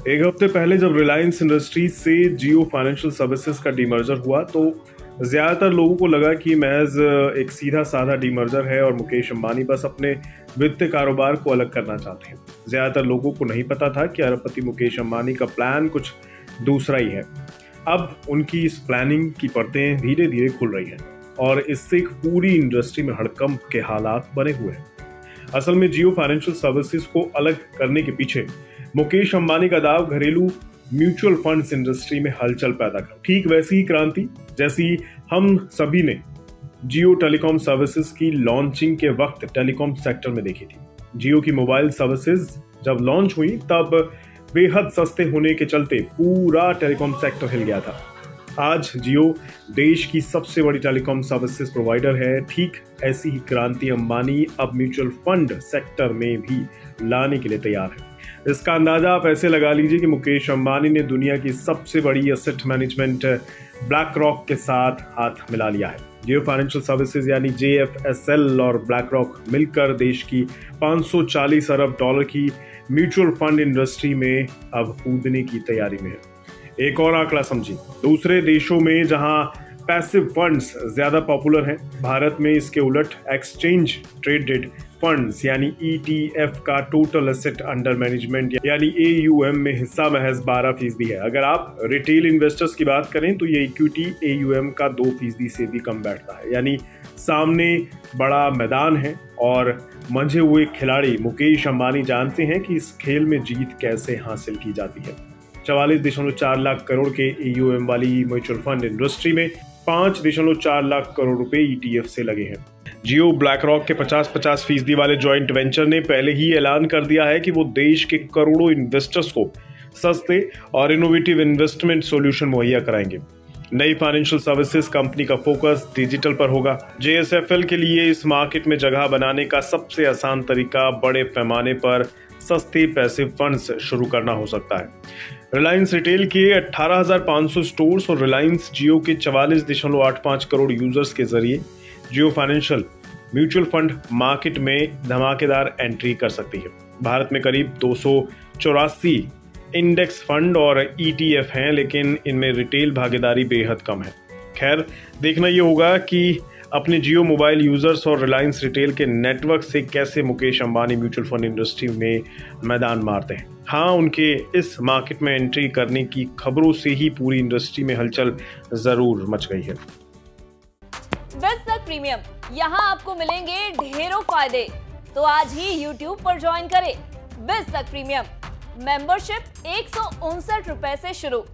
एक हफ्ते पहले जब रिलायंस इंडस्ट्रीज से जियो फाइनेंशियल सर्विसेज का डीमर्जर हुआ तो ज्यादातर लोगों को लगा कि महज एक सीधा साधा डीमर्जर है और मुकेश अंबानी बस अपने वित्तीय कारोबार को अलग करना चाहते हैं। ज्यादातर लोगों को नहीं पता था कि अरबपति मुकेश अंबानी का प्लान कुछ दूसरा ही है। अब उनकी इस प्लानिंग की परतें धीरे धीरे खुल रही हैं और इससे एक पूरी इंडस्ट्री में हड़कंप के हालात बने हुए हैं। असल में जियो फाइनेंशियल सर्विसेज को अलग करने के पीछे मुकेश अंबानी का दाव घरेलू म्यूचुअल फंड्स इंडस्ट्री में हलचल पैदा कर, ठीक वैसी ही क्रांति जैसी हम सभी ने जियो टेलीकॉम सर्विसेज की लॉन्चिंग के वक्त टेलीकॉम सेक्टर में देखी थी। जियो की मोबाइल सर्विसेज जब लॉन्च हुई तब बेहद सस्ते होने के चलते पूरा टेलीकॉम सेक्टर हिल गया था। आज जियो देश की सबसे बड़ी टेलीकॉम सर्विसेज प्रोवाइडर है। ठीक ऐसी ही क्रांति अंबानी अब म्यूचुअल फंड सेक्टर में भी लाने के लिए तैयार है। इसका अंदाजा आप ऐसे लगा लीजिए कि मुकेश अंबानी ने दुनिया की सबसे बड़ी एसेट मैनेजमेंट ब्लैक रॉक के साथ हाथ मिला लिया है। जियो फाइनेंशियल सर्विसेज यानी JFSL और ब्लैक रॉक मिलकर देश की 540 अरब डॉलर की म्यूचुअल फंड इंडस्ट्री में अब कूदने की तैयारी में है। एक और आंकड़ा समझिए, दूसरे देशों में जहां पैसिव फंड्स ज्यादा पॉपुलर हैं, भारत में इसके उलट एक्सचेंज ट्रेडेड फंड्स यानी ETF का टोटल एसेट अंडर मैनेजमेंट यानी AUM में हिस्सा महज 12% है। अगर आप रिटेल इन्वेस्टर्स की बात करें तो ये इक्विटी AUM का 2% से भी कम बैठता है। यानी सामने बड़ा मैदान है और मंझे हुए खिलाड़ी मुकेश अंबानी जानते हैं कि इस खेल में जीत कैसे हासिल की जाती है। 44.4 लाख करोड़ के AUM वाली म्यूचुअल फंड इंडस्ट्री में 5.4 लाख करोड़ रुपए ETF से लगे हैं। जियो ब्लैक रॉक के 50-50% वाले जॉइंट वेंचर ने पहले ही ऐलान कर दिया है कि वो देश के करोड़ों इन्वेस्टर्स को सस्ते और इनोवेटिव इन्वेस्टमेंट सॉल्यूशन मुहैया कराएंगे। नई फाइनेंशियल सर्विसेज कंपनी का फोकस डिजिटल पर होगा। JSFL के लिए इस मार्केट में जगह बनाने का सबसे आसान तरीका बड़े पैमाने पर सस्ते पैसिव फंड्स शुरू करना हो सकता है। रिलायंस रिटेल के 18,500 स्टोर्स और रिलायंस जियो के 44.85 करोड़ यूजर्स के जरिए जियो फाइनेंशियल म्यूचुअल फंड मार्केट में धमाकेदार एंट्री कर सकती है। भारत में करीब 284 इंडेक्स फंड और ETF हैं, लेकिन इनमें रिटेल भागीदारी बेहद कम है। खैर, देखना ये होगा कि अपने जियो मोबाइल यूजर्स और रिलायंस रिटेल के नेटवर्क से कैसे Mukesh Ambani mutual fund industry में मैदान मारते हैं। हाँ, उनके इस मार्केट में एंट्री करने की खबरों से ही पूरी इंडस्ट्री में हलचल जरूर मच गई है। बिज़ तक प्रीमियम, यहाँ आपको मिलेंगे ढेरों फायदे, तो आज ही YouTube पर ज्वाइन करें। बिज़ तक प्रीमियम मेंबरशिप 159 रुपए से शुरू।